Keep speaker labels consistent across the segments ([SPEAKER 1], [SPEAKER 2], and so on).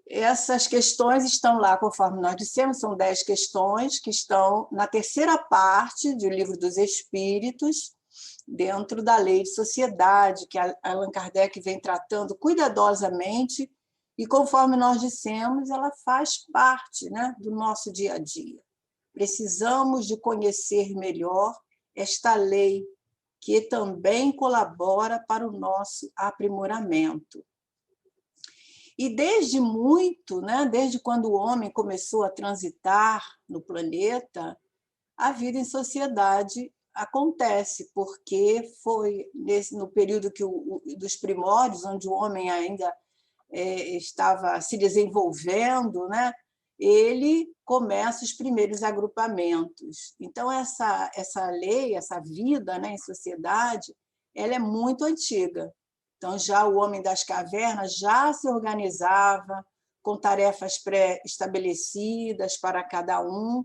[SPEAKER 1] Essas questões estão lá, conforme nós dissemos, são 10 questões que estão na terceira parte do Livro dos Espíritos, dentro da Lei de Sociedade, que Allan Kardec vem tratando cuidadosamente, e, conforme nós dissemos, ela faz parte, né, do nosso dia a dia. Precisamos de conhecer melhor esta lei, que também colabora para o nosso aprimoramento. E desde muito, né, desde quando o homem começou a transitar no planeta, a vida em sociedade acontece, porque foi no período dos primórdios, onde o homem ainda estava se desenvolvendo, né, ele começa os primeiros agrupamentos. Então, essa lei, essa vida, né, em sociedade, ela é muito antiga. Então, já o homem das cavernas já se organizava com tarefas pré-estabelecidas para cada um,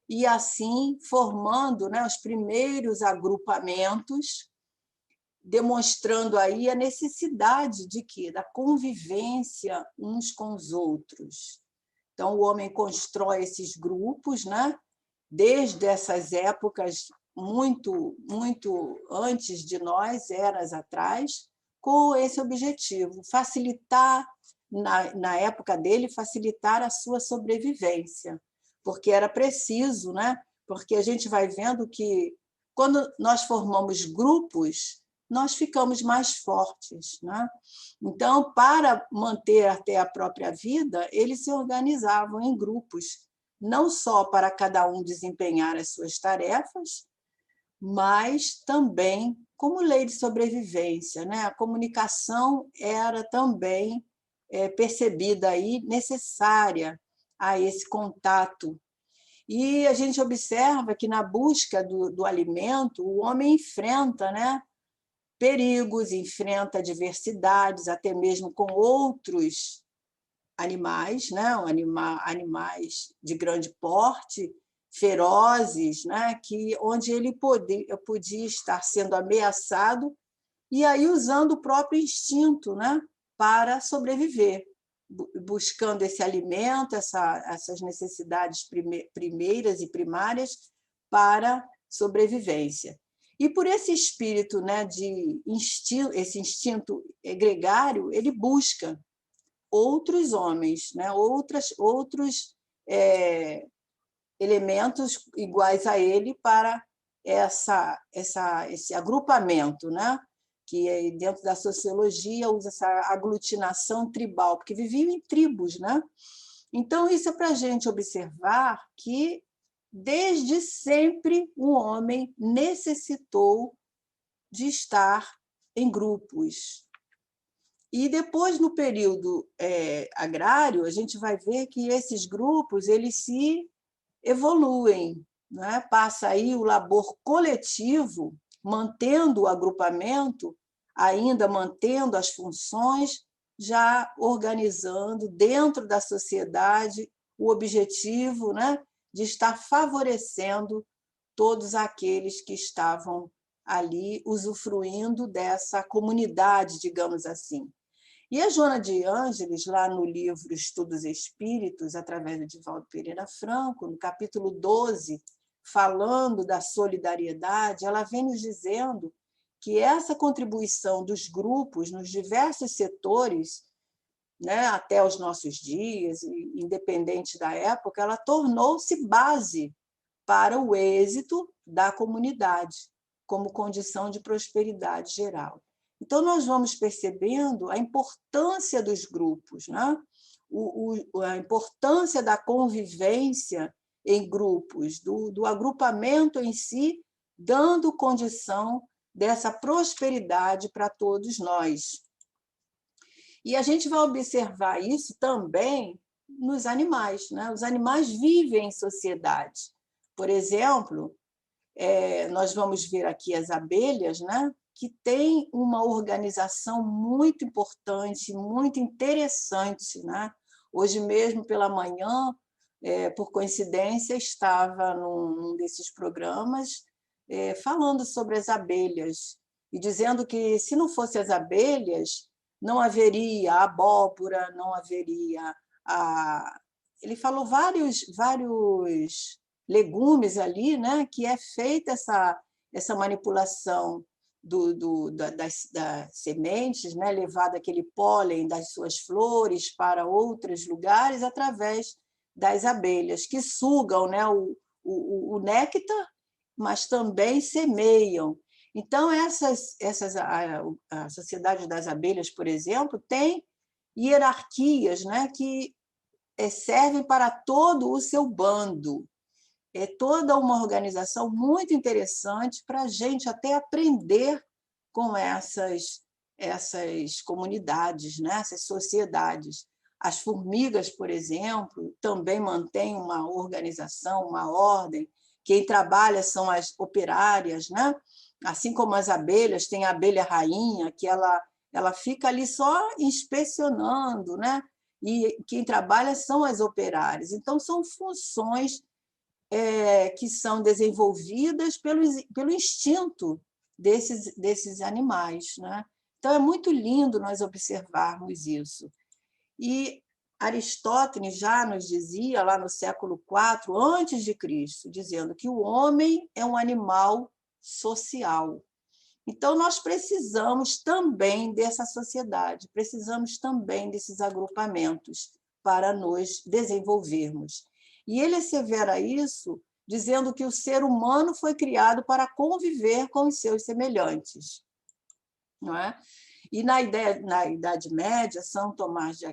[SPEAKER 1] e assim formando, né, os primeiros agrupamentos, demonstrando aí a necessidade de quê? Da convivência uns com os outros. Então, o homem constrói esses grupos, né, desde essas épocas muito antes de nós, eras atrás, com esse objetivo, facilitar, na época dele, facilitar a sua sobrevivência, porque era preciso, né? Porque a gente vai vendo que, quando nós formamos grupos, nós ficamos mais fortes, né? Então, para manter até a própria vida, eles se organizavam em grupos, não só para cada um desempenhar as suas tarefas, mas também como lei de sobrevivência, né? A comunicação era também percebida aí necessária a esse contato. E a gente observa que, na busca do alimento, o homem enfrenta, né, perigos, enfrenta adversidades, até mesmo com outros animais, né, animais de grande porte, ferozes, né, onde ele podia estar sendo ameaçado, e aí usando o próprio instinto, né, para sobreviver, buscando esse alimento, essas necessidades primeiras e primárias para sobrevivência. E por esse espírito, né, esse instinto gregário, ele busca outros homens, né, outros elementos iguais a ele para esse agrupamento, né? Que dentro da sociologia usa essa aglutinação tribal, porque viviam em tribos, né? Então, isso é para a gente observar que, desde sempre, o homem necessitou de estar em grupos. E depois, no período agrário, a gente vai ver que esses grupos eles se evoluem, né? Passa aí o labor coletivo, mantendo o agrupamento, ainda mantendo as funções, já organizando dentro da sociedade o objetivo, né, de estar favorecendo todos aqueles que estavam ali usufruindo dessa comunidade, digamos assim. E a Joana de Ângeles, lá no livro Estudos Espíritos, através de Divaldo Pereira Franco, no capítulo 12, falando da solidariedade, ela vem nos dizendo que essa contribuição dos grupos nos diversos setores, né, até os nossos dias, independente da época, ela tornou-se base para o êxito da comunidade, como condição de prosperidade geral. Então, nós vamos percebendo a importância dos grupos, né? A importância da convivência em grupos, do agrupamento em si, dando condição dessa prosperidade para todos nós. E a gente vai observar isso também nos animais, né? Os animais vivem em sociedade. Por exemplo, nós vamos ver aqui as abelhas, né, que têm uma organização muito importante, muito interessante, né? Hoje mesmo, pela manhã, por coincidência, estava num desses programas falando sobre as abelhas e dizendo que, se não fossem as abelhas, não haveria abóbora, não haveria ele falou vários legumes ali, né, que é feita essa manipulação das sementes, né, levado aquele pólen das suas flores para outros lugares através das abelhas, que sugam, né, o néctar, mas também semeiam. Então, a Sociedade das Abelhas, por exemplo, tem hierarquias, né, que servem para todo o seu bando. É toda uma organização muito interessante para a gente até aprender com essas comunidades, né? Essas sociedades. As formigas, por exemplo, também mantêm uma organização, uma ordem. Quem trabalha são as operárias, né? Assim como as abelhas, tem a abelha rainha, que ela fica ali só inspecionando, né? E quem trabalha são as operárias. Então, são funções que são desenvolvidas pelo instinto desses animais, né? Então, é muito lindo nós observarmos isso. E Aristóteles já nos dizia, lá no século IV antes de Cristo, dizendo que o homem é um animal social. Então, nós precisamos também dessa sociedade, precisamos também desses agrupamentos para nos desenvolvermos. E ele assevera isso dizendo que o ser humano foi criado para conviver com os seus semelhantes. Não é? E na Idade Média, Santo Tomás de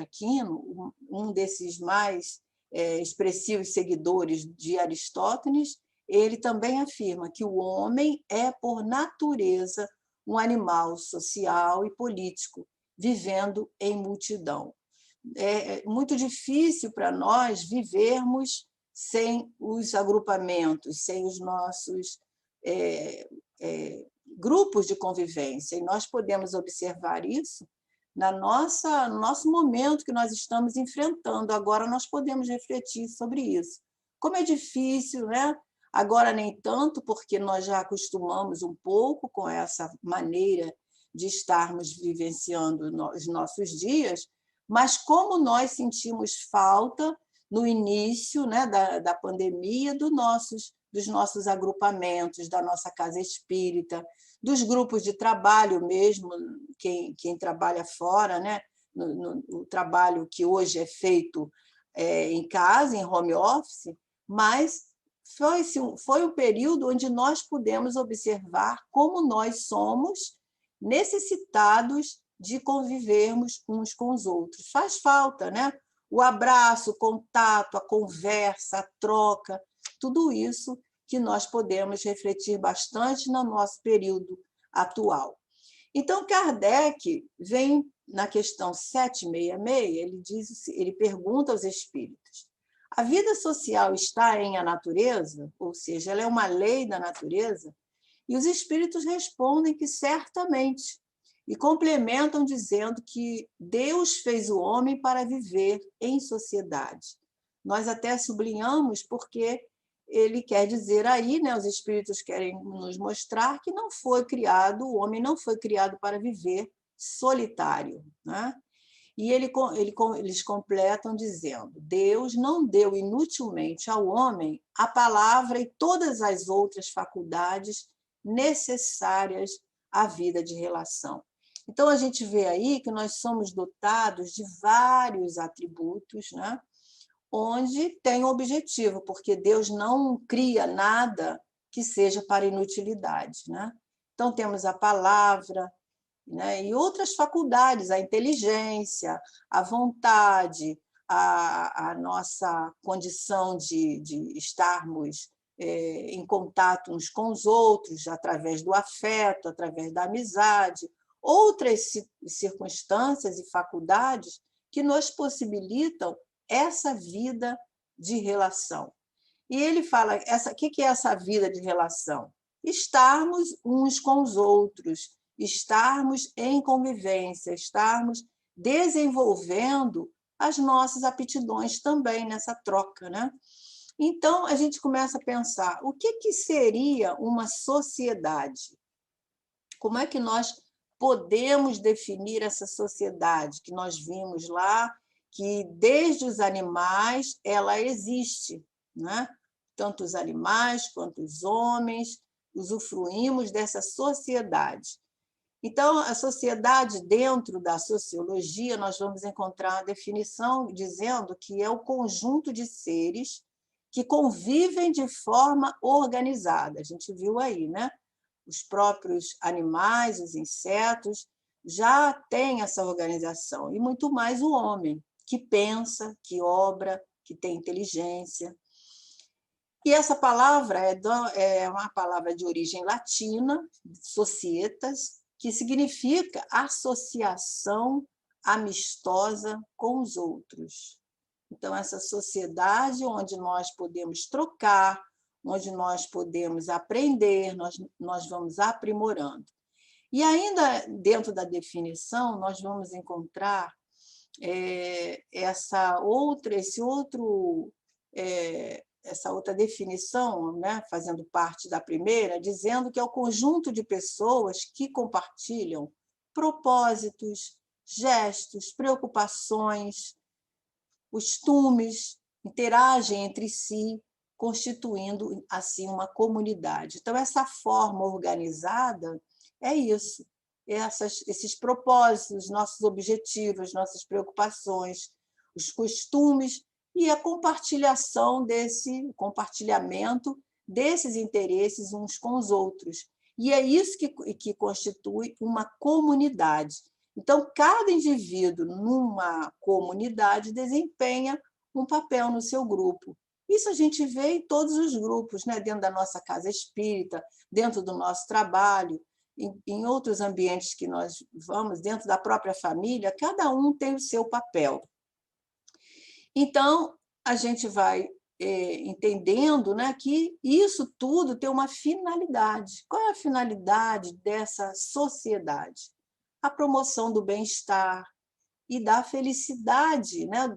[SPEAKER 1] Aquino, um desses mais expressivos seguidores de Aristóteles, ele também afirma que o homem é, por natureza, um animal social e político, vivendo em multidão. É muito difícil para nós vivermos sem os agrupamentos, sem os nossos grupos de convivência. E nós podemos observar isso no nosso momento que nós estamos enfrentando. Agora nós podemos refletir sobre isso. Como é difícil, né? Agora nem tanto, porque nós já acostumamos um pouco com essa maneira de estarmos vivenciando os nossos dias, mas como nós sentimos falta no início, né, da pandemia dos nossos agrupamentos, da nossa casa espírita, dos grupos de trabalho mesmo, quem trabalha fora, né, no trabalho que hoje é feito em casa, em home office, mas foi um período onde nós pudemos observar como nós somos necessitados de convivermos uns com os outros. Faz falta, né? O abraço, o contato, a conversa, a troca, tudo isso que nós podemos refletir bastante no nosso período atual. Então, Kardec vem na questão 766, ele pergunta aos espíritos: a vida social está em a natureza? Ou seja, ela é uma lei da natureza? E os espíritos respondem que certamente, e complementam dizendo que Deus fez o homem para viver em sociedade. Nós até sublinhamos porque ele quer dizer aí, né, os espíritos querem nos mostrar que não foi criado, o homem não foi criado para viver solitário, né? E eles completam dizendo: Deus não deu inutilmente ao homem a palavra e todas as outras faculdades necessárias à vida de relação. Então, a gente vê aí que nós somos dotados de vários atributos, né? Onde tem um objetivo, porque Deus não cria nada que seja para inutilidade, né? Então, temos a palavra, né? E outras faculdades, a inteligência, a vontade, a nossa condição de estarmos em contato uns com os outros, através do afeto, através da amizade, outras circunstâncias e faculdades que nos possibilitam essa vida de relação. E ele fala, o que é essa vida de relação? Estarmos uns com os outros, estarmos em convivência, estarmos desenvolvendo as nossas aptidões também nessa troca, né? Então, a gente começa a pensar, o que seria uma sociedade? Como é que nós podemos definir essa sociedade que nós vimos lá que desde os animais ela existe, né? Tanto os animais quanto os homens usufruímos dessa sociedade. Então, a sociedade, dentro da sociologia, nós vamos encontrar a definição dizendo que é o conjunto de seres que convivem de forma organizada. A gente viu aí, né? Os próprios animais, os insetos, já têm essa organização, e muito mais o homem, que pensa, que obra, que tem inteligência. E essa palavra é uma palavra de origem latina, societas, que significa associação amistosa com os outros. Então, essa sociedade onde nós podemos trocar, onde nós podemos aprender, nós vamos aprimorando. E ainda dentro da definição, nós vamos encontrar essa outra definição, né, fazendo parte da primeira, dizendo que é o conjunto de pessoas que compartilham propósitos, gestos, preocupações, costumes, interagem entre si, constituindo assim uma comunidade. Então, essa forma organizada é isso, esses propósitos, nossos objetivos, nossas preocupações, os costumes e a compartilhamento desses interesses uns com os outros. E é isso que constitui uma comunidade. Então, cada indivíduo numa comunidade desempenha um papel no seu grupo. Isso a gente vê em todos os grupos, né? Dentro da nossa casa espírita, dentro do nosso trabalho, em outros ambientes que nós vamos, dentro da própria família, cada um tem o seu papel. Então, a gente vai entendendo, né, que isso tudo tem uma finalidade. Qual é a finalidade dessa sociedade? A promoção do bem-estar e da felicidade, né,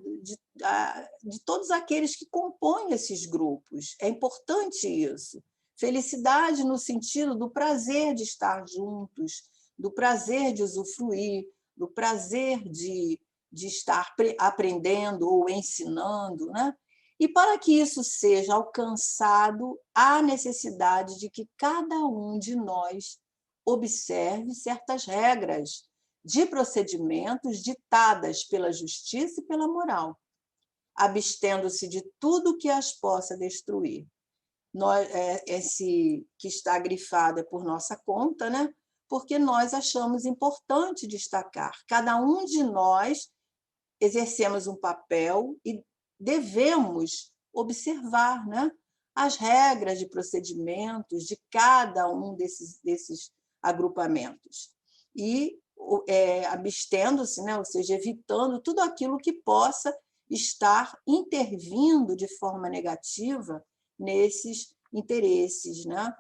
[SPEAKER 1] de todos aqueles que compõem esses grupos. É importante isso. Felicidade no sentido do prazer de estar juntos, do prazer de usufruir, do prazer de estar aprendendo ou ensinando, né? E para que isso seja alcançado, há necessidade de que cada um de nós observe certas regras de procedimentos ditadas pela justiça e pela moral, abstendo-se de tudo que as possa destruir. Esse que está grifado é por nossa conta, né? Porque nós achamos importante destacar. Cada um de nós exercemos um papel e devemos observar, né, as regras de procedimentos de cada um desses agrupamentos. E abstendo-se, né, ou seja, evitando tudo aquilo que possa estar intervindo de forma negativa nesses interesses, né?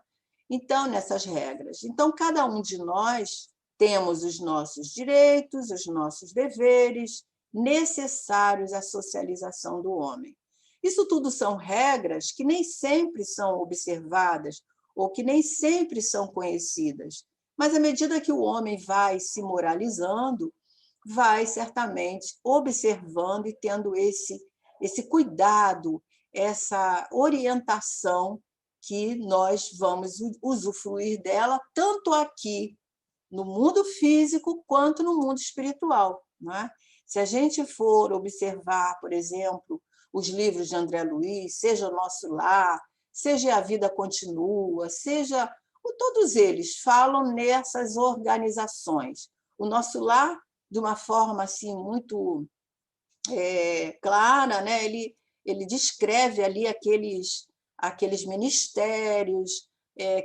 [SPEAKER 1] Então, nessas regras. Então, cada um de nós temos os nossos direitos, os nossos deveres, necessários à socialização do homem. Isso tudo são regras que nem sempre são observadas ou que nem sempre são conhecidas, mas à medida que o homem vai se moralizando, vai certamente observando e tendo esse cuidado, essa orientação que nós vamos usufruir dela, tanto aqui no mundo físico quanto no mundo espiritual, não é? Se a gente for observar, por exemplo, os livros de André Luiz, seja O Nosso Lar, seja A Vida Continua, seja... Todos eles falam nessas organizações. O Nosso Lar, de uma forma assim, muito clara, né? Ele descreve ali aqueles ministérios,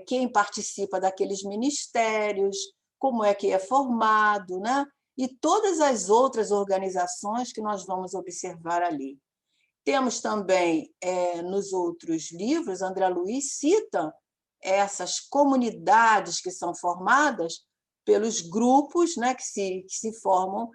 [SPEAKER 1] quem participa daqueles ministérios, como é que é formado, né? E todas as outras organizações que nós vamos observar ali. Temos também, nos outros livros, André Luiz cita essas comunidades que são formadas pelos grupos, né, que se formam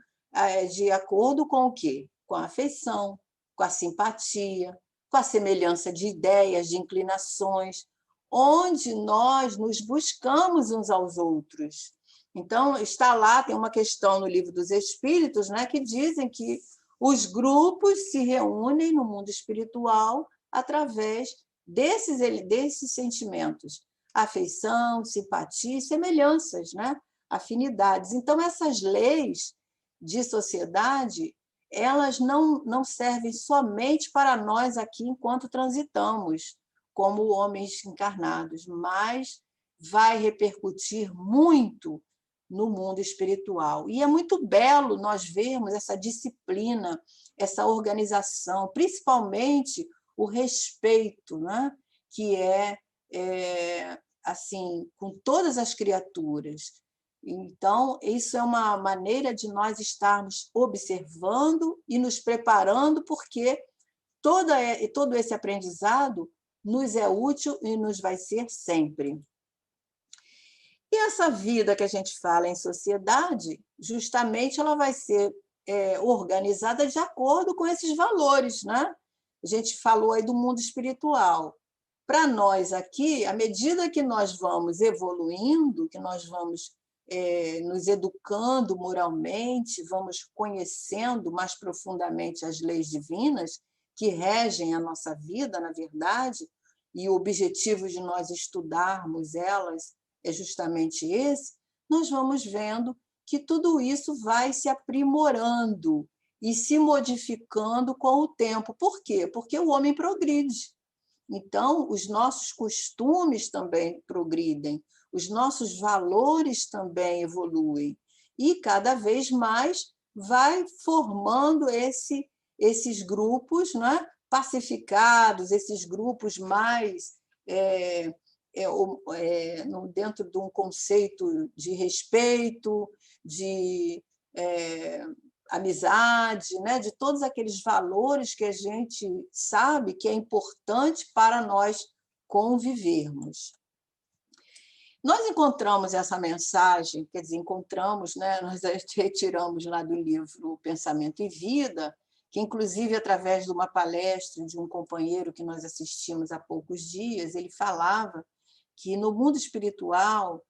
[SPEAKER 1] de acordo com o quê? Com a afeição, com a simpatia, com a semelhança de ideias, de inclinações, onde nós nos buscamos uns aos outros. Então, está lá, tem uma questão no Livro dos Espíritos, né, que dizem que Os grupos se reúnem no mundo espiritual através desses sentimentos, afeição, simpatia e semelhanças, né? Afinidades. Então, essas leis de sociedade, elas não servem somente para nós aqui enquanto transitamos como homens encarnados, mas vai repercutir muito no mundo espiritual. E é muito belo nós vermos essa disciplina, essa organização, principalmente o respeito, né? Que assim, com todas as criaturas. Então, isso é uma maneira de nós estarmos observando e nos preparando, porque todo esse aprendizado nos é útil e nos vai ser sempre. E essa vida que a gente fala em sociedade, justamente ela vai ser organizada de acordo com esses valores, né? A gente falou aí do mundo espiritual. Para nós aqui, à medida que nós vamos evoluindo, que nós vamos nos educando moralmente, vamos conhecendo mais profundamente as leis divinas que regem a nossa vida, na verdade, e o objetivo de nós estudarmos elas é justamente esse, nós vamos vendo que tudo isso vai se aprimorando e se modificando com o tempo. Por quê? Porque o homem progride. Então, os nossos costumes também progridem, os nossos valores também evoluem, e cada vez mais vai formando esses grupos, né, pacificados, esses grupos mais dentro de um conceito de respeito, de amizade, né? De todos aqueles valores que a gente sabe que é importante para nós convivermos. Nós encontramos essa mensagem, quer dizer, encontramos, né? Nós retiramos lá do livro Pensamento e Vida, que, inclusive, através de uma palestra de um companheiro que nós assistimos há poucos dias, ele falava que no mundo espiritual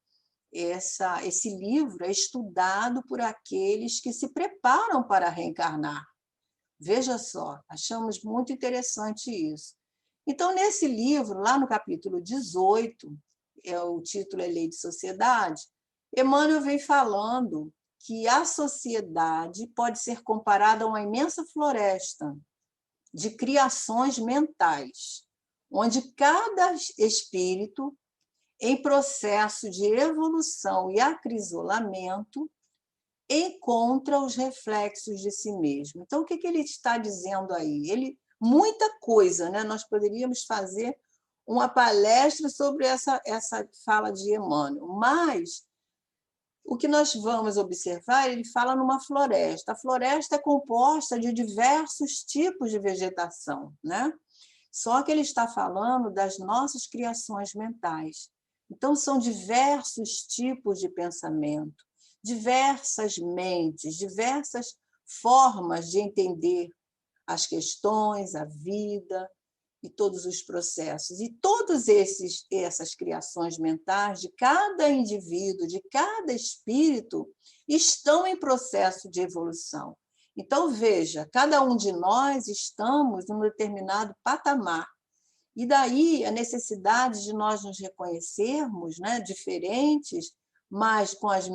[SPEAKER 1] esse livro é estudado por aqueles que se preparam para reencarnar. Veja só, achamos muito interessante isso. Então, nesse livro, lá no capítulo 18, o título é Lei de Sociedade, Emmanuel vem falando que a sociedade pode ser comparada a uma imensa floresta de criações mentais, onde cada espírito, em processo de evolução e acrisolamento, encontra os reflexos de si mesmo. Então, o que ele está dizendo aí? Muita coisa, né? Nós poderíamos fazer uma palestra sobre essa fala de Emmanuel, mas o que nós vamos observar, ele fala numa floresta. A floresta é composta de diversos tipos de vegetação, né? Só que ele está falando das nossas criações mentais. Então, são diversos tipos de pensamento, diversas mentes, diversas formas de entender as questões, a vida e todos os processos. E todas essas criações mentais de cada indivíduo, de cada espírito, estão em processo de evolução. Então, veja, cada um de nós estamos num determinado patamar. E daí a necessidade de nós nos reconhecermos, né, diferentes, mas com os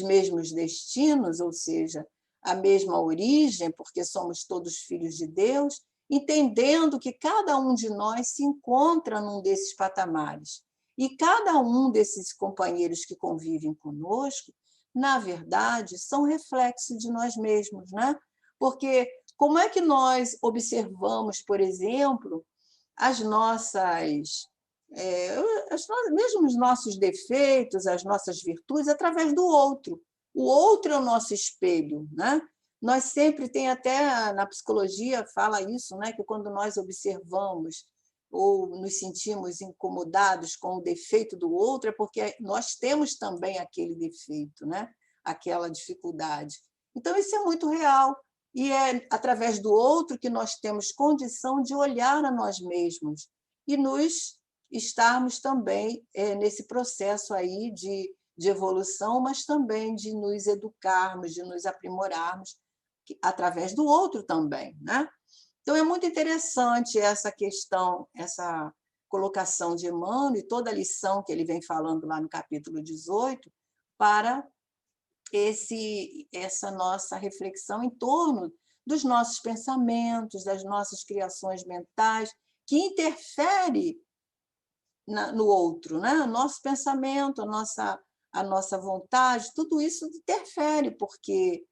[SPEAKER 1] mesmos destinos, ou seja, a mesma origem, porque somos todos filhos de Deus, entendendo que cada um de nós se encontra num desses patamares. E cada um desses companheiros que convivem conosco, na verdade, são reflexo de nós mesmos, né? Porque como é que nós observamos, por exemplo, mesmo os nossos defeitos, as nossas virtudes, através do outro? O outro é o nosso espelho, né? Nós sempre tem até na psicologia fala isso, né? Que quando nós observamos ou nos sentimos incomodados com o defeito do outro, é porque nós temos também aquele defeito, né? Aquela dificuldade. Então, isso é muito real. E é através do outro que nós temos condição de olhar a nós mesmos e nos estarmos também nesse processo aí de evolução, mas também de nos educarmos, de nos aprimorarmos, através do outro também, né? Então, é muito interessante essa questão, essa colocação de Emmanuel e toda a lição que ele vem falando lá no capítulo 18 para essa nossa reflexão em torno dos nossos pensamentos, das nossas criações mentais, que interfere no outro, né? O nosso pensamento, a nossa vontade, tudo isso interfere, porque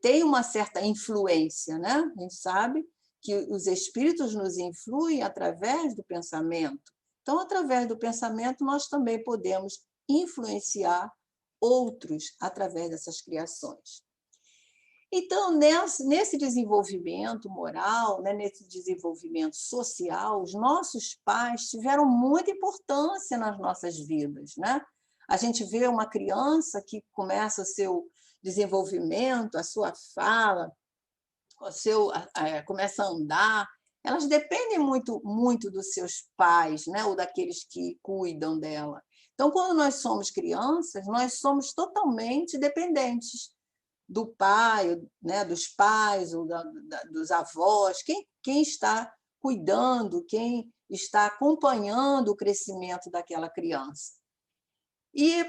[SPEAKER 1] tem uma certa influência, né? A gente sabe que os espíritos nos influem através do pensamento. Então, através do pensamento, nós também podemos influenciar outros através dessas criações. Então, nesse desenvolvimento moral, né, nesse desenvolvimento social, os nossos pais tiveram muita importância nas nossas vidas, né? A gente vê uma criança que começa o seu desenvolvimento, a sua fala, começa a andar, elas dependem muito, muito dos seus pais, né, ou daqueles que cuidam dela. Então, quando nós somos crianças, nós somos totalmente dependentes do pai, né, dos pais, ou dos avós, quem está cuidando, quem está acompanhando o crescimento daquela criança. E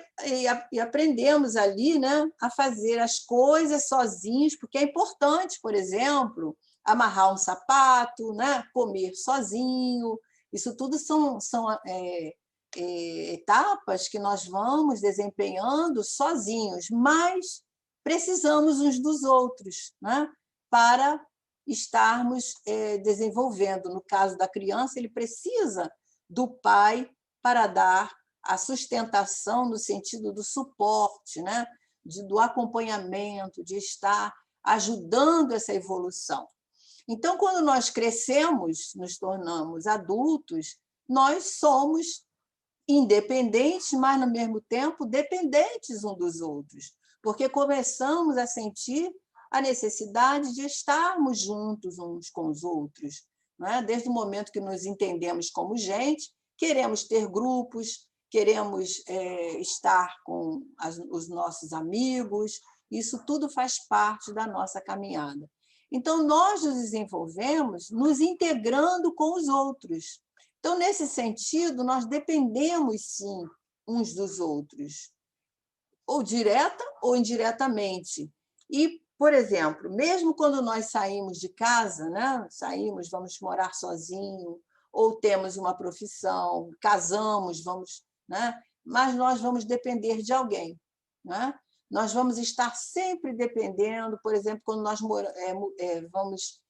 [SPEAKER 1] aprendemos ali, né, a fazer as coisas sozinhos, porque é importante, por exemplo, amarrar um sapato, né, comer sozinho. Isso tudo são etapas que nós vamos desempenhando sozinhos, mas precisamos uns dos outros, né, para estarmos desenvolvendo. No caso da criança, ele precisa do pai para dar a sustentação no sentido do suporte, né, do acompanhamento, de estar ajudando essa evolução. Então, quando nós crescemos, nos tornamos adultos, nós somos independentes, mas, no mesmo tempo, dependentes uns dos outros, porque começamos a sentir a necessidade de estarmos juntos uns com os outros, né? Desde o momento que nos entendemos como gente, queremos ter grupos, queremos estar com os nossos amigos, isso tudo faz parte da nossa caminhada. Então, nós nos desenvolvemos nos integrando com os outros. Então, nesse sentido, nós dependemos, sim, uns dos outros, ou direta ou indiretamente. E, por exemplo, mesmo quando nós saímos de casa, né? Saímos, vamos morar sozinho, ou temos uma profissão, casamos, vamos, né? Mas nós vamos depender de alguém, né? Nós vamos estar sempre dependendo, por exemplo, quando nós vamos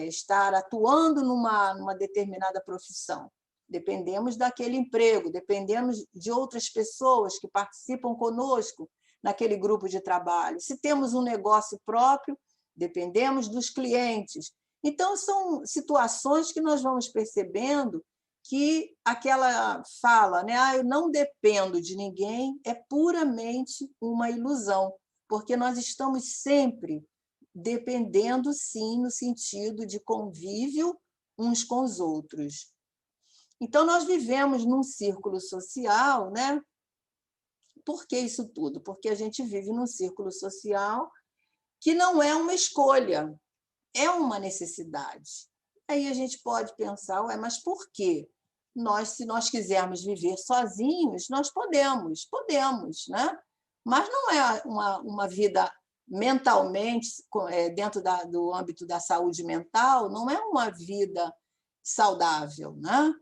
[SPEAKER 1] estar atuando numa determinada profissão. Dependemos daquele emprego, dependemos de outras pessoas que participam conosco naquele grupo de trabalho. Se temos um negócio próprio, dependemos dos clientes. Então, são situações que nós vamos percebendo que aquela fala, né, eu não dependo de ninguém, é puramente uma ilusão, porque nós estamos sempre dependendo, sim, no sentido de convívio uns com os outros. Então, nós vivemos num círculo social, né? Por que isso tudo? Porque a gente vive num círculo social que não é uma escolha, é uma necessidade. Aí a gente pode pensar, ué, mas por quê? Se nós quisermos viver sozinhos, nós podemos, né? Mas não é uma vida mentalmente, dentro do âmbito da saúde mental, não é uma vida saudável, né?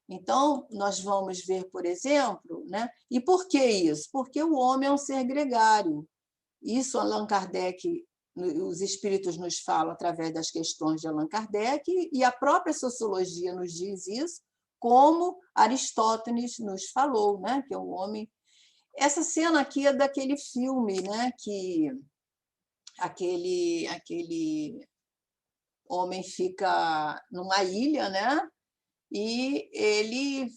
[SPEAKER 1] Então, nós vamos ver, por exemplo, né? E por que isso? Porque o homem é um ser gregário. Isso Allan Kardec, os espíritos nos falam através das questões de Allan Kardec, e a própria sociologia nos diz isso, como Aristóteles nos falou, né? Que é um homem. Essa cena aqui é daquele filme, né? Que aquele homem fica numa ilha, né? E ele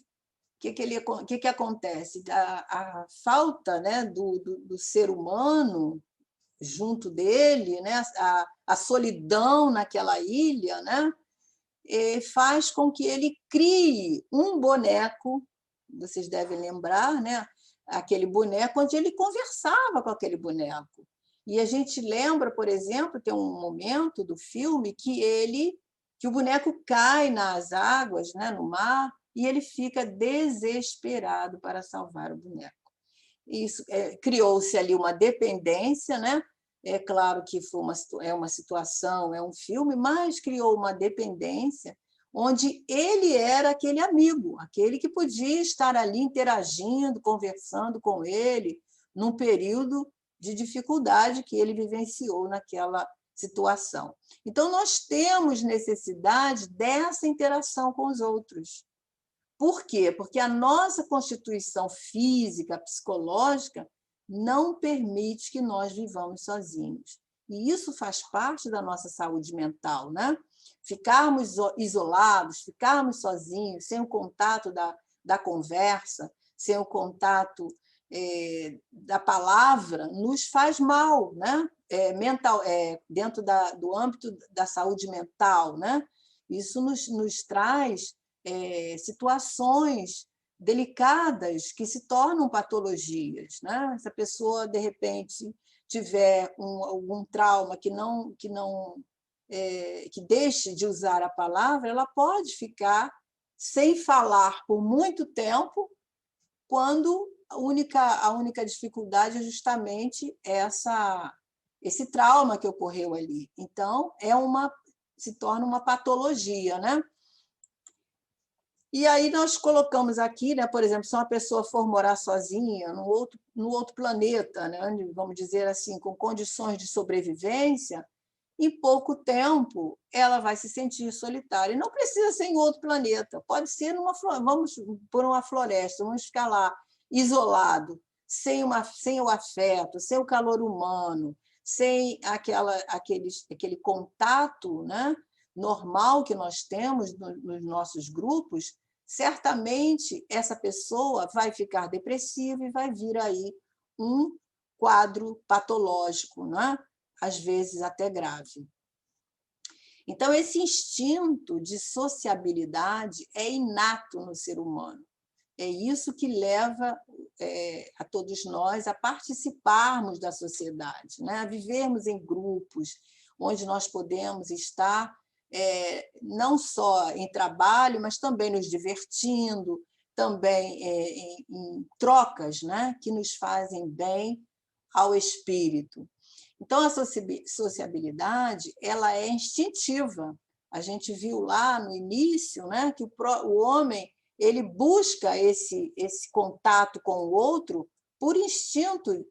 [SPEAKER 1] que acontece? A falta, né, do ser humano junto dele, né, a solidão naquela ilha, né, faz com que ele crie um boneco, vocês devem lembrar, né, aquele boneco onde ele conversava com aquele boneco. E a gente lembra, por exemplo, tem um momento do filme que o boneco cai nas águas, né, no mar, e ele fica desesperado para salvar o boneco. Isso criou-se ali uma dependência, né? É claro que é uma situação, é um filme, mas criou uma dependência onde ele era aquele amigo, aquele que podia estar ali interagindo, conversando com ele, num período de dificuldade que ele vivenciou naquela situação. Então, nós temos necessidade dessa interação com os outros. Por quê? Porque a nossa constituição física, psicológica, não permite que nós vivamos sozinhos. E isso faz parte da nossa saúde mental, né? Ficarmos isolados, ficarmos sozinhos, sem o contato da conversa, sem o contato da palavra, nos faz mal, né? Dentro do âmbito da saúde mental, né? Isso nos traz situações delicadas que se tornam patologias, né? Se a pessoa, de repente, tiver algum trauma que deixe de usar a palavra, ela pode ficar sem falar por muito tempo, quando a única dificuldade é justamente esse trauma que ocorreu ali. Então, se torna uma patologia, né? E aí nós colocamos aqui, né, por exemplo, se uma pessoa for morar sozinha no outro planeta, né, vamos dizer assim, com condições de sobrevivência, em pouco tempo ela vai se sentir solitária. E não precisa ser em outro planeta, pode ser vamos por uma floresta, vamos ficar lá isolado, sem o afeto, sem o calor humano, sem aquele contato, né, normal que nós temos nos nossos grupos, certamente essa pessoa vai ficar depressiva e vai vir aí um quadro patológico, né? Às vezes até grave. Então, esse instinto de sociabilidade é inato no ser humano. É isso que leva a todos nós a participarmos da sociedade, né? A vivermos em grupos, onde nós podemos estar não só em trabalho, mas também nos divertindo, também em trocas, né? Que nos fazem bem ao espírito. Então, a sociabilidade ela é instintiva. A gente viu lá no início, né, que o homem ele busca esse contato com o outro por instinto,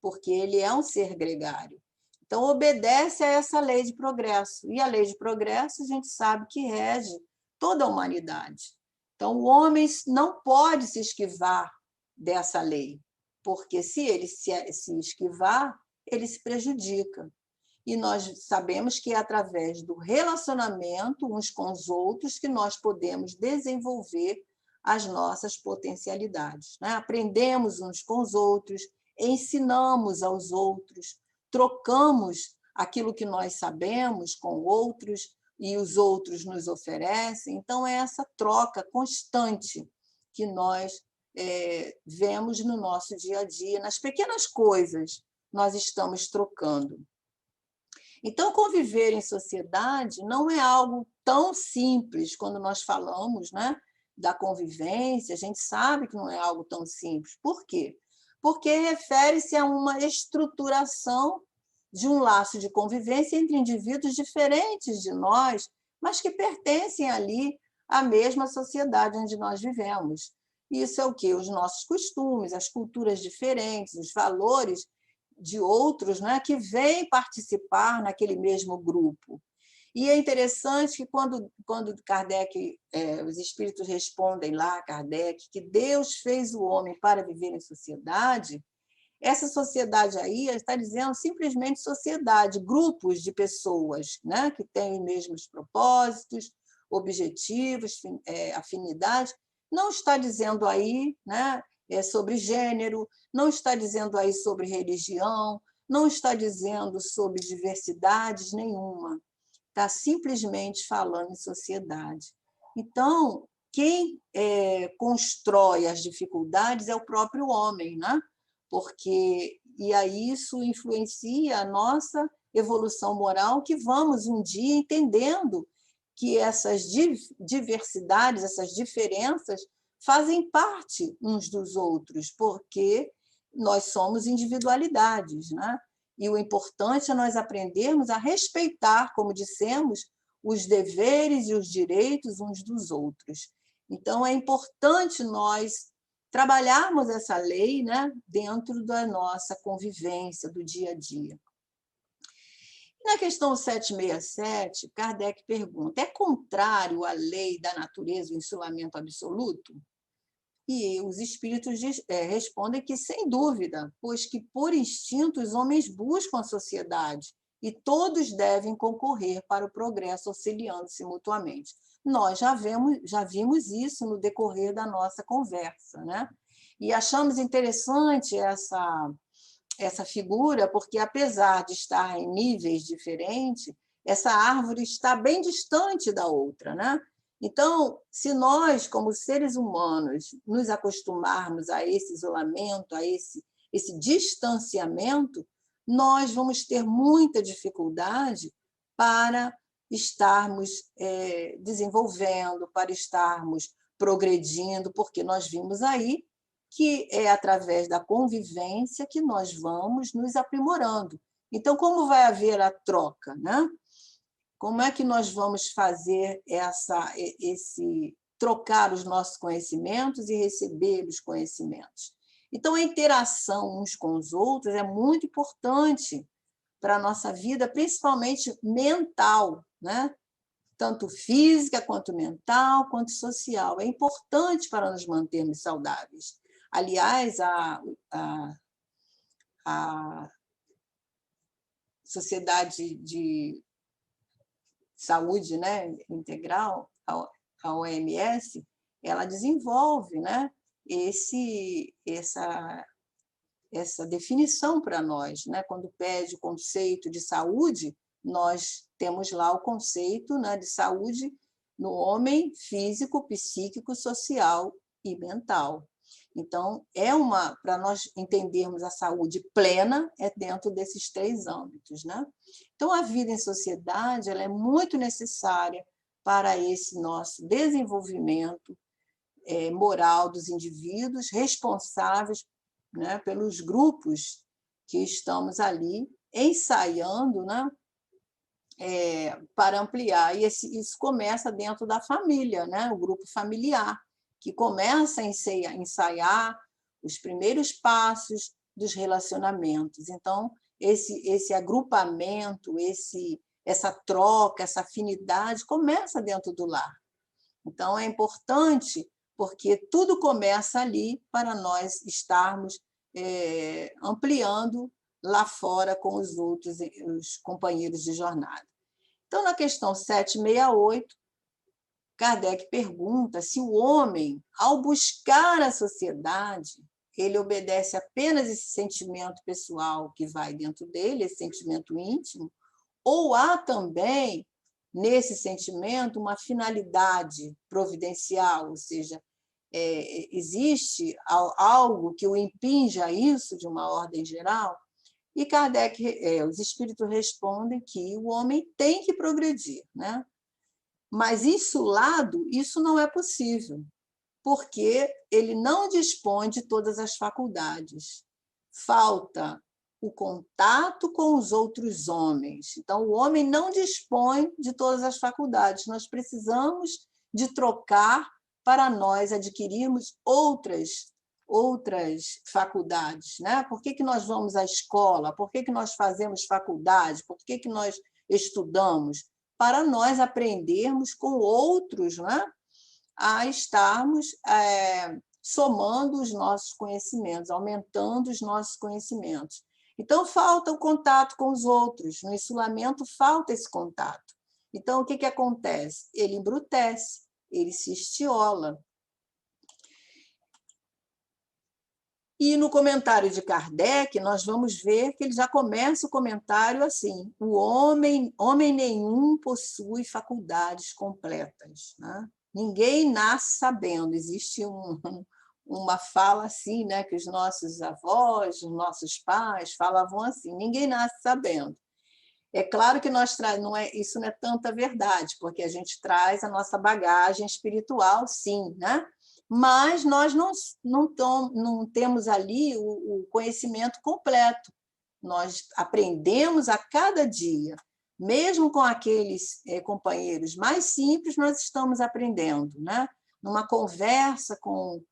[SPEAKER 1] porque ele é um ser gregário. Então, obedece a essa lei de progresso. E a lei de progresso, a gente sabe que rege toda a humanidade. Então, o homem não pode se esquivar dessa lei, porque se ele se esquivar, ele se prejudica. E nós sabemos que é através do relacionamento uns com os outros que nós podemos desenvolver as nossas potencialidades, né? Aprendemos uns com os outros, ensinamos aos outros, trocamos aquilo que nós sabemos com outros e os outros nos oferecem. Então, é essa troca constante que nós vemos no nosso dia a dia, nas pequenas coisas nós estamos trocando. Então, conviver em sociedade não é algo tão simples quando nós falamos, né, da convivência, a gente sabe que não é algo tão simples. Por quê? Porque refere-se a uma estruturação de um laço de convivência entre indivíduos diferentes de nós, mas que pertencem ali à mesma sociedade onde nós vivemos. Isso é o quê? Os nossos costumes, as culturas diferentes, os valores de outros, né, que vêm participar naquele mesmo grupo. E é interessante que quando Kardec, os espíritos respondem lá a Kardec que Deus fez o homem para viver em sociedade, essa sociedade aí está dizendo simplesmente sociedade, grupos de pessoas, né, que têm os mesmos propósitos, objetivos, afinidades. Não está dizendo aí, né, sobre gênero, não está dizendo aí sobre religião, não está dizendo sobre diversidades nenhuma. Está simplesmente falando em sociedade. Então, quem constrói as dificuldades é o próprio homem, né? E aí isso influencia a nossa evolução moral, que vamos um dia entendendo que essas diversidades, essas diferenças, fazem parte uns dos outros, porque nós somos individualidades, né? E o importante é nós aprendermos a respeitar, como dissemos, os deveres e os direitos uns dos outros. Então, é importante nós trabalharmos essa lei, né, dentro da nossa convivência, do dia a dia. Na questão 767, Kardec pergunta: é contrário à lei da natureza o insulamento absoluto? E os espíritos respondem que, sem dúvida, pois que, por instinto, os homens buscam a sociedade e todos devem concorrer para o progresso, auxiliando-se mutuamente. Nós já vimos isso no decorrer da nossa conversa, né? E achamos interessante essa figura, porque, apesar de estar em níveis diferentes, essa árvore está bem distante da outra, né? Então, se nós, como seres humanos, nos acostumarmos a esse isolamento, a esse distanciamento, nós vamos ter muita dificuldade para estarmos desenvolvendo, para estarmos progredindo, porque nós vimos aí que é através da convivência que nós vamos nos aprimorando. Então, como vai haver a troca, né? Como é que nós vamos fazer esse trocar os nossos conhecimentos e receber os conhecimentos? Então, a interação uns com os outros é muito importante para a nossa vida, principalmente mental, né? Tanto física, quanto mental, quanto social. É importante para nos mantermos saudáveis. Aliás, a Sociedade de Saúde, né, Integral, a OMS, ela desenvolve, né, essa definição para nós, né? Quando pede o conceito de saúde, nós temos lá o conceito, né, de saúde no homem físico, psíquico, social e mental. Então, para nós entendermos a saúde plena, é dentro desses 3 âmbitos, né? Então, a vida em sociedade ela é muito necessária para esse nosso desenvolvimento moral dos indivíduos responsáveis, né, pelos grupos que estamos ali ensaiando, né, para ampliar. E isso começa dentro da família, né, o grupo familiar, que começa a ensaiar os primeiros passos dos relacionamentos. Então, esse agrupamento, essa troca, essa afinidade começa dentro do lar. Então, é importante, porque tudo começa ali para nós estarmos ampliando lá fora com os outros, os companheiros de jornada. Então, na questão 768, Kardec pergunta se o homem, ao buscar a sociedade, ele obedece apenas esse sentimento pessoal que vai dentro dele, esse sentimento íntimo, ou há também, nesse sentimento, uma finalidade providencial, ou seja, existe algo que o impinja a isso de uma ordem geral? E Kardec, os espíritos respondem que o homem tem que progredir, né? Mas insulado, isso não é possível, porque ele não dispõe de todas as faculdades. Falta o contato com os outros homens. Então, o homem não dispõe de todas as faculdades. Nós precisamos de trocar para nós adquirirmos outras faculdades, né? Por que nós vamos à escola? Por que nós fazemos faculdade? Por que nós estudamos? Para nós aprendermos com outros, né? A estarmos somando os nossos conhecimentos, aumentando os nossos conhecimentos. Então, falta o contato com os outros. No insulamento, falta esse contato. Então, o que acontece? Ele embrutece, ele se estiola. E no comentário de Kardec, nós vamos ver que ele já começa o comentário assim: o homem nenhum possui faculdades completas, né? Ninguém nasce sabendo, existe uma fala assim, né, que os nossos avós, os nossos pais falavam assim: ninguém nasce sabendo. É claro que não é, isso não é tanta verdade, porque a gente traz a nossa bagagem espiritual, sim, né? Mas nós não temos ali o conhecimento completo. Nós aprendemos a cada dia, mesmo com aqueles companheiros mais simples, nós estamos aprendendo, né? Numa conversa com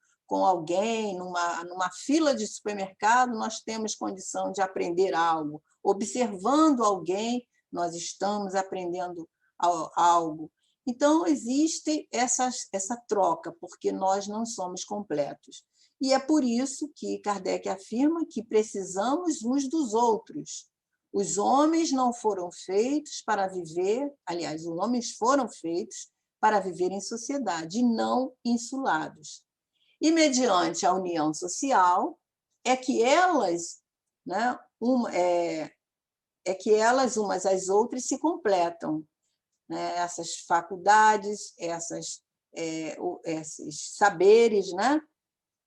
[SPEAKER 1] alguém, numa fila de supermercado, nós temos condição de aprender algo. Observando alguém, nós estamos aprendendo algo. Então, existe essa troca, porque nós não somos completos. E é por isso que Kardec afirma que precisamos uns dos outros. Os homens não foram feitos para viver, aliás, os homens foram feitos para viver em sociedade, e não insulados. E, mediante a união social, é que elas, né, que elas, umas às outras, se completam. Né? Essas faculdades, esses saberes, né,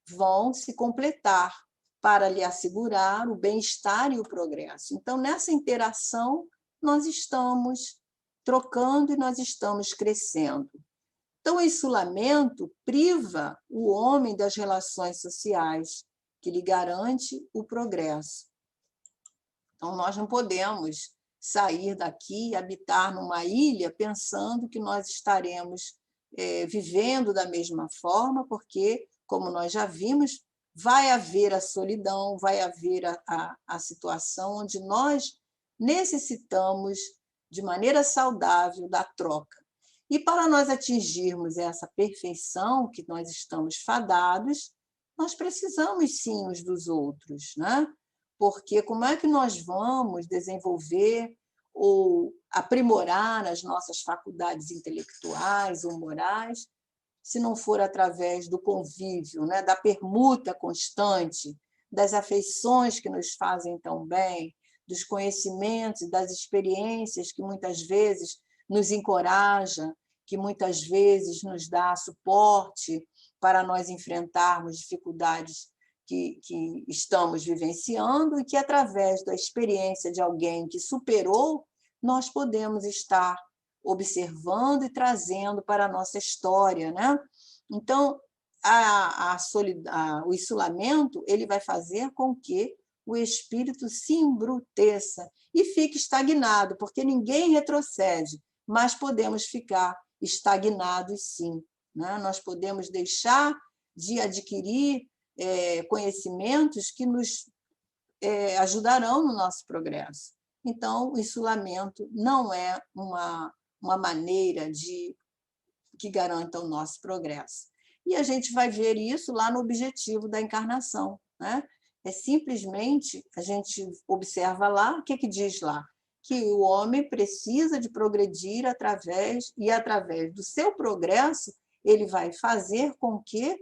[SPEAKER 1] vão se completar para lhe assegurar o bem-estar e o progresso. Então, nessa interação, nós estamos trocando e nós estamos crescendo. Então, o isolamento priva o homem das relações sociais, que lhe garante o progresso. Então, nós não podemos sair daqui e habitar numa ilha pensando que nós estaremos vivendo da mesma forma, porque, como nós já vimos, vai haver a solidão, vai haver a situação onde nós necessitamos, de maneira saudável, da troca. E para nós atingirmos essa perfeição que nós estamos fadados, nós precisamos sim uns dos outros, né? Porque como é que nós vamos desenvolver ou aprimorar as nossas faculdades intelectuais ou morais se não for através do convívio, né? Da permuta constante, das afeições que nos fazem tão bem, dos conhecimentos, das experiências que muitas vezes nos encoraja, que muitas vezes nos dá suporte para nós enfrentarmos dificuldades que estamos vivenciando e que, através da experiência de alguém que superou, nós podemos estar observando e trazendo para a nossa história, né? Então, o isolamento ele vai fazer com que o espírito se embruteça e fique estagnado, porque ninguém retrocede, mas podemos ficar estagnados, sim. Né? Nós podemos deixar de adquirir conhecimentos que nos ajudarão no nosso progresso. Então, o isolamento não é uma maneira que garanta o nosso progresso. E a gente vai ver isso lá no objetivo da encarnação. Né? É simplesmente, a gente observa lá, o que diz lá? Que o homem precisa de progredir através do seu progresso, ele vai fazer com que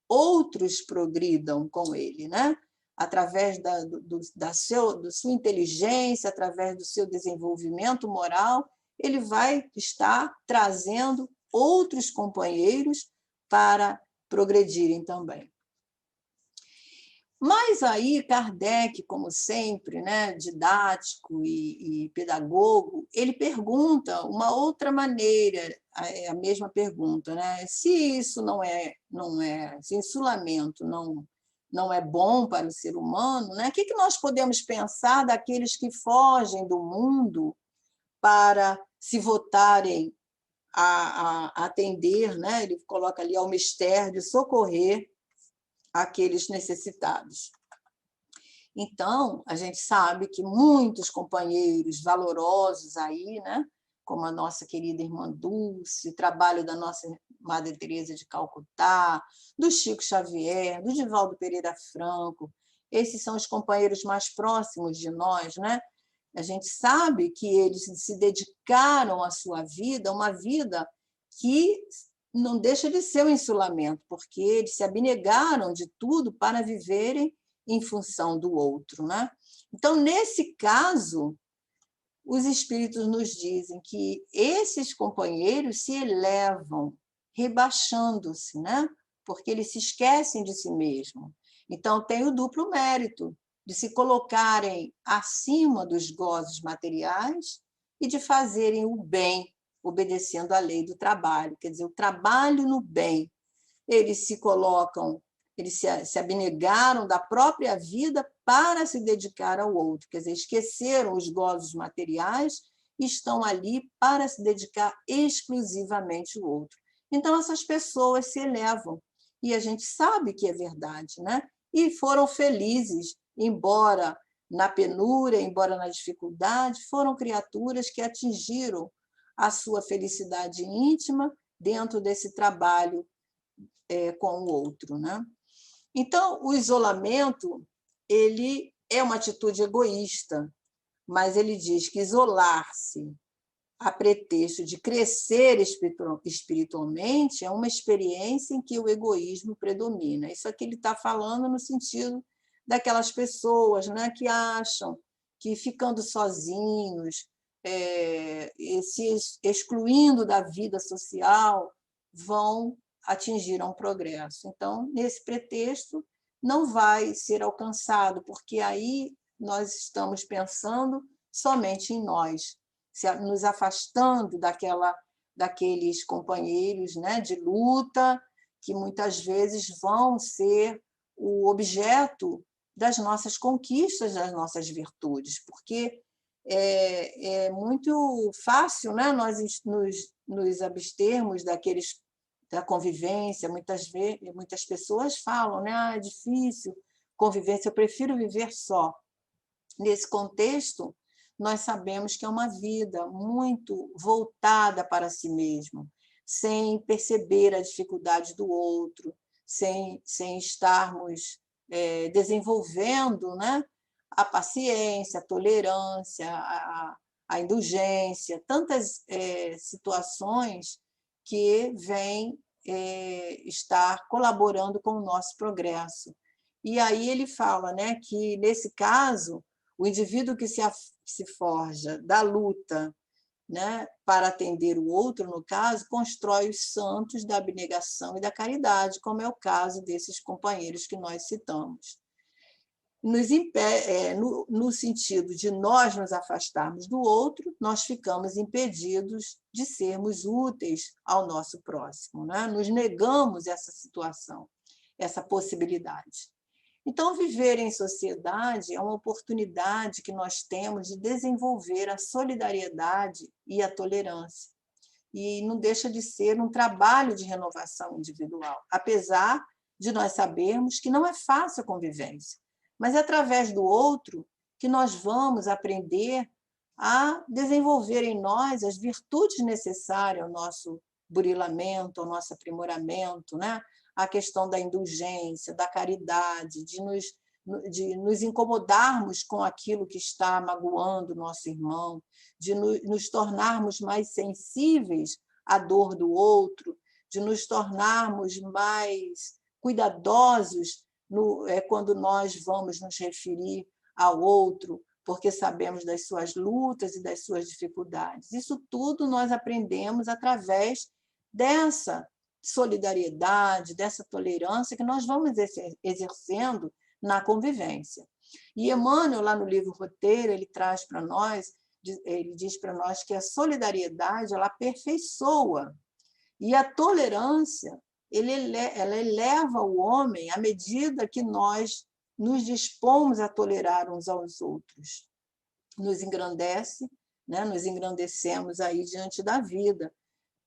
[SPEAKER 1] outros progridam com ele, né? Através da sua inteligência, através do seu desenvolvimento moral, ele vai estar trazendo outros companheiros para progredirem também. Mas aí Kardec, como sempre, né, didático e pedagogo, ele pergunta uma outra maneira, a mesma pergunta, né? Se isso se isolamento não é bom para o ser humano, né? O que nós podemos pensar daqueles que fogem do mundo para se votarem a atender, né? Ele coloca ali ao mistério de socorrer aqueles necessitados. Então, a gente sabe que muitos companheiros valorosos aí, né, como a nossa querida irmã Dulce, o trabalho da nossa Madre Teresa de Calcutá, do Chico Xavier, do Divaldo Pereira Franco, esses são os companheiros mais próximos de nós, né? A gente sabe que eles se dedicaram à sua vida, uma vida que não deixa de ser um isolamento, porque eles se abnegaram de tudo para viverem em função do outro. Né? Então, nesse caso, os espíritos nos dizem que esses companheiros se elevam, rebaixando-se, né? porque eles se esquecem de si mesmos. Então, tem o duplo mérito de se colocarem acima dos gozos materiais e de fazerem o bem, obedecendo à lei do trabalho. Quer dizer, o trabalho no bem. Eles se colocam, eles se abnegaram da própria vida para se dedicar ao outro. Quer dizer, esqueceram os gozos materiais e estão ali para se dedicar exclusivamente ao outro. Então, essas pessoas se elevam. E a gente sabe que é verdade, né? E foram felizes, embora na penúria, embora na dificuldade, foram criaturas que atingiram a sua felicidade íntima dentro desse trabalho com o outro, né? Então, o isolamento ele é uma atitude egoísta, mas ele diz que isolar-se a pretexto de crescer espiritualmente é uma experiência em que o egoísmo predomina. Isso aqui ele está falando no sentido daquelas pessoas, né, que acham que ficando sozinhos, se excluindo da vida social, vão atingir um progresso. Então, nesse pretexto, não vai ser alcançado, porque aí nós estamos pensando somente em nós, nos afastando daqueles companheiros, né, de luta, que muitas vezes vão ser o objeto das nossas conquistas, das nossas virtudes, porque é muito fácil, né, nós nos abstermos da convivência. Muitas pessoas falam, né, é difícil convivência, eu prefiro viver só. Nesse contexto, nós sabemos que é uma vida muito voltada para si mesmo, sem perceber a dificuldade do outro, sem estarmos desenvolvendo, né, a paciência, a tolerância, a indulgência, tantas situações que vêm estar colaborando com o nosso progresso. E aí ele fala, né, que, nesse caso, o indivíduo que se forja da luta, né, para atender o outro, no caso, constrói os santos da abnegação e da caridade, como é o caso desses companheiros que nós citamos. No sentido de nós nos afastarmos do outro, nós ficamos impedidos de sermos úteis ao nosso próximo, né? Nos negamos essa situação, essa possibilidade. Então, viver em sociedade é uma oportunidade que nós temos de desenvolver a solidariedade e a tolerância. E não deixa de ser um trabalho de renovação individual, apesar de nós sabermos que não é fácil a convivência, mas é através do outro que nós vamos aprender a desenvolver em nós as virtudes necessárias ao nosso burilamento, ao nosso aprimoramento, né? A questão da indulgência, da caridade, de nos incomodarmos com aquilo que está magoando o nosso irmão, de nos tornarmos mais sensíveis à dor do outro, de nos tornarmos mais cuidadosos quando nós vamos nos referir ao outro, porque sabemos das suas lutas e das suas dificuldades. Isso tudo nós aprendemos através dessa solidariedade, dessa tolerância que nós vamos exercendo na convivência. E Emmanuel, lá no livro Roteiro, ele traz para nós, ele diz para nós que a solidariedade ela aperfeiçoa e a tolerância ela eleva o homem à medida que nós nos dispomos a tolerar uns aos outros. Nos engrandece, né? Nos engrandecemos aí diante da vida,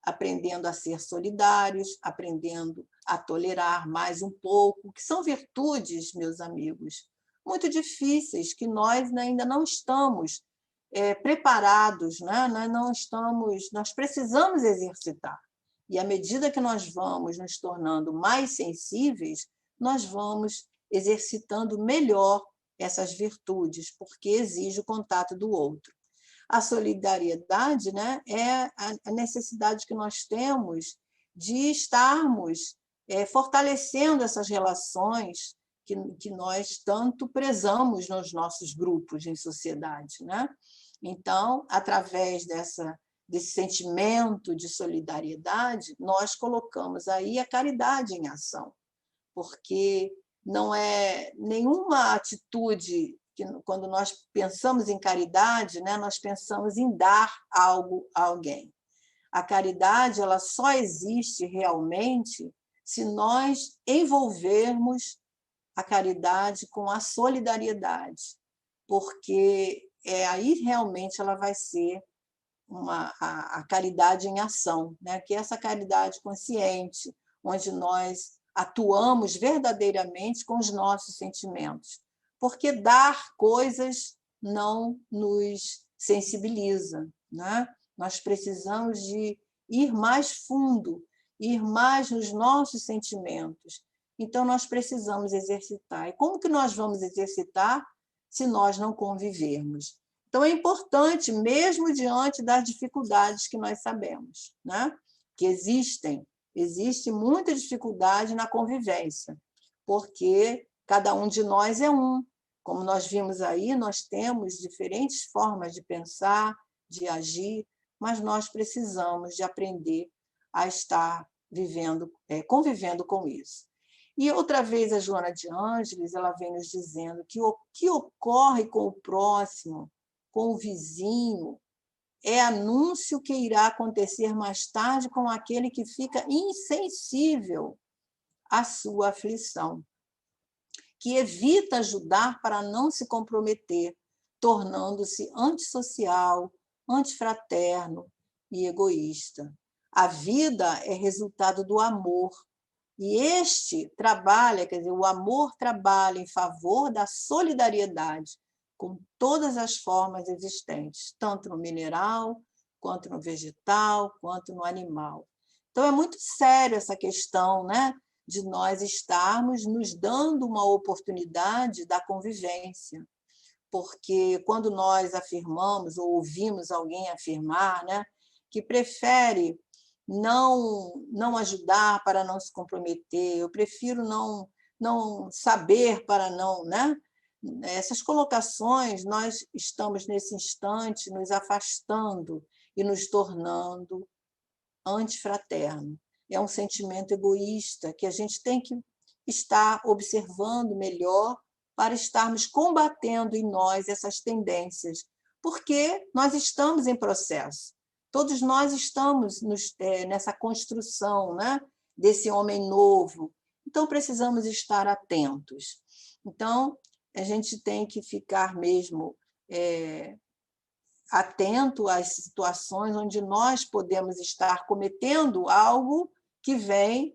[SPEAKER 1] aprendendo a ser solidários, aprendendo a tolerar mais um pouco, que são virtudes, meus amigos, muito difíceis, que nós ainda não estamos preparados, né? Nós precisamos exercitar. E à medida que nós vamos nos tornando mais sensíveis, nós vamos exercitando melhor essas virtudes, porque exige o contato do outro. A solidariedade, né, é a necessidade que nós temos de estarmos fortalecendo essas relações que nós tanto prezamos nos nossos grupos em sociedade, né? Então, através desse sentimento de solidariedade, nós colocamos aí a caridade em ação, porque não é nenhuma atitude que, quando nós pensamos em caridade, né, nós pensamos em dar algo a alguém. A caridade, ela só existe realmente se nós envolvermos a caridade com a solidariedade, porque aí realmente ela vai ser a caridade em ação, né? Que é essa caridade consciente, onde nós atuamos verdadeiramente com os nossos sentimentos. Porque dar coisas não nos sensibiliza, né? Nós precisamos de ir mais fundo, ir mais nos nossos sentimentos. Então, nós precisamos exercitar. E como que nós vamos exercitar se nós não convivermos? Então, é importante, mesmo diante das dificuldades que nós sabemos, né? Que existe muita dificuldade na convivência, porque cada um de nós é um. Como nós vimos aí, nós temos diferentes formas de pensar, de agir, mas nós precisamos de aprender a estar convivendo com isso. E outra vez a Joana de Ângeles, ela vem nos dizendo que o que ocorre com o próximo, com o vizinho, é anúncio que irá acontecer mais tarde com aquele que fica insensível à sua aflição, que evita ajudar para não se comprometer, tornando-se antissocial, antifraterno e egoísta. A vida é resultado do amor, e este trabalha, quer dizer, o amor trabalha em favor da solidariedade com todas as formas existentes, tanto no mineral, quanto no vegetal, quanto no animal. Então, é muito sério essa questão, né, de nós estarmos nos dando uma oportunidade da convivência, porque quando nós afirmamos ou ouvimos alguém afirmar, né, que prefere não ajudar para não se comprometer, eu prefiro não saber para não, né? Essas colocações, nós estamos nesse instante nos afastando e nos tornando antifraterno. É um sentimento egoísta que a gente tem que estar observando melhor para estarmos combatendo em nós essas tendências, porque nós estamos em processo. Todos nós estamos nessa construção, né, desse homem novo. Então, precisamos estar atentos. Então, a gente tem que ficar mesmo atento às situações onde nós podemos estar cometendo algo que vem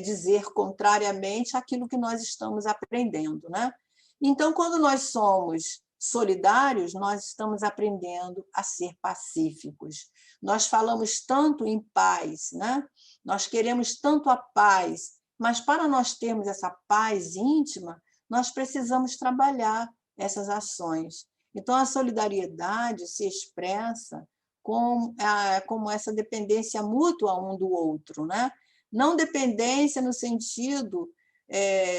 [SPEAKER 1] dizer contrariamente àquilo que nós estamos aprendendo, né? Então, quando nós somos solidários, nós estamos aprendendo a ser pacíficos. Nós falamos tanto em paz, né? Nós queremos tanto a paz, mas para nós termos essa paz íntima, nós precisamos trabalhar essas ações. Então, a solidariedade se expressa como essa dependência mútua um do outro, né? Não dependência no sentido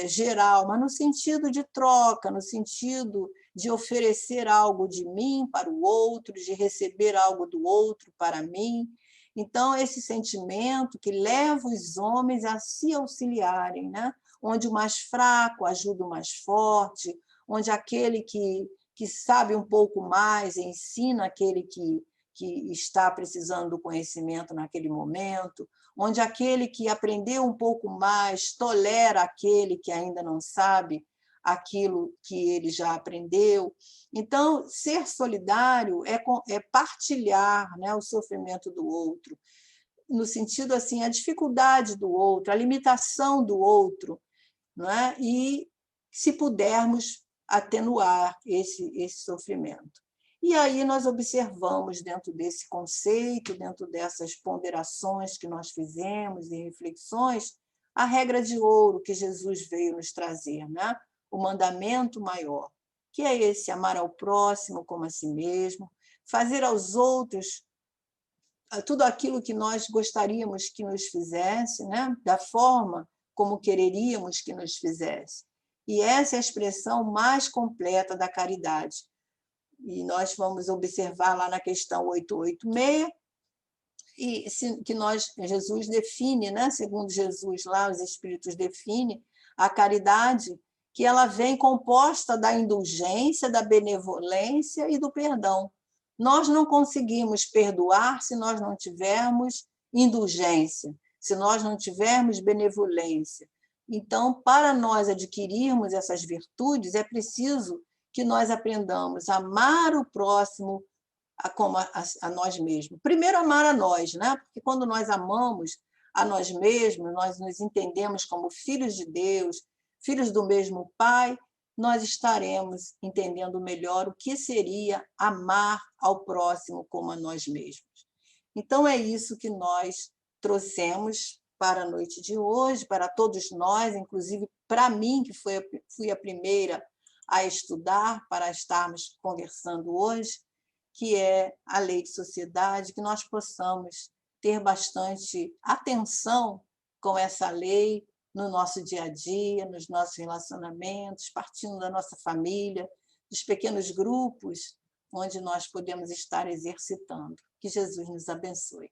[SPEAKER 1] geral, mas no sentido de troca, no sentido de oferecer algo de mim para o outro, de receber algo do outro para mim. Então, esse sentimento que leva os homens a se auxiliarem, né? Onde o mais fraco ajuda o mais forte, onde aquele que sabe um pouco mais ensina aquele que está precisando do conhecimento naquele momento, onde aquele que aprendeu um pouco mais tolera aquele que ainda não sabe aquilo que ele já aprendeu. Então, ser solidário é partilhar, né, o sofrimento do outro, no sentido assim, a dificuldade do outro, a limitação do outro, não é? E, se pudermos, atenuar esse sofrimento. E aí nós observamos, dentro desse conceito, dentro dessas ponderações que nós fizemos e reflexões, a regra de ouro que Jesus veio nos trazer, né? O mandamento maior, que é esse: amar ao próximo como a si mesmo, fazer aos outros tudo aquilo que nós gostaríamos que nos fizesse, né? Da forma como quereríamos que nos fizesse. E essa é a expressão mais completa da caridade. E nós vamos observar lá na questão 886, que Jesus define, né? Segundo Jesus, lá os Espíritos definem a caridade, que ela vem composta da indulgência, da benevolência e do perdão. Nós não conseguimos perdoar se nós não tivermos indulgência, se nós não tivermos benevolência. Então, para nós adquirirmos essas virtudes, é preciso que nós aprendamos a amar o próximo como a nós mesmos. Primeiro, amar a nós, né? Porque quando nós amamos a nós mesmos, nós nos entendemos como filhos de Deus, filhos do mesmo Pai, nós estaremos entendendo melhor o que seria amar ao próximo como a nós mesmos. Então, é isso que nós trouxemos para a noite de hoje, para todos nós, inclusive para mim, que fui a primeira a estudar, para estarmos conversando hoje, que é a lei de sociedade, que nós possamos ter bastante atenção com essa lei no nosso dia a dia, nos nossos relacionamentos, partindo da nossa família, dos pequenos grupos onde nós podemos estar exercitando. Que Jesus nos abençoe.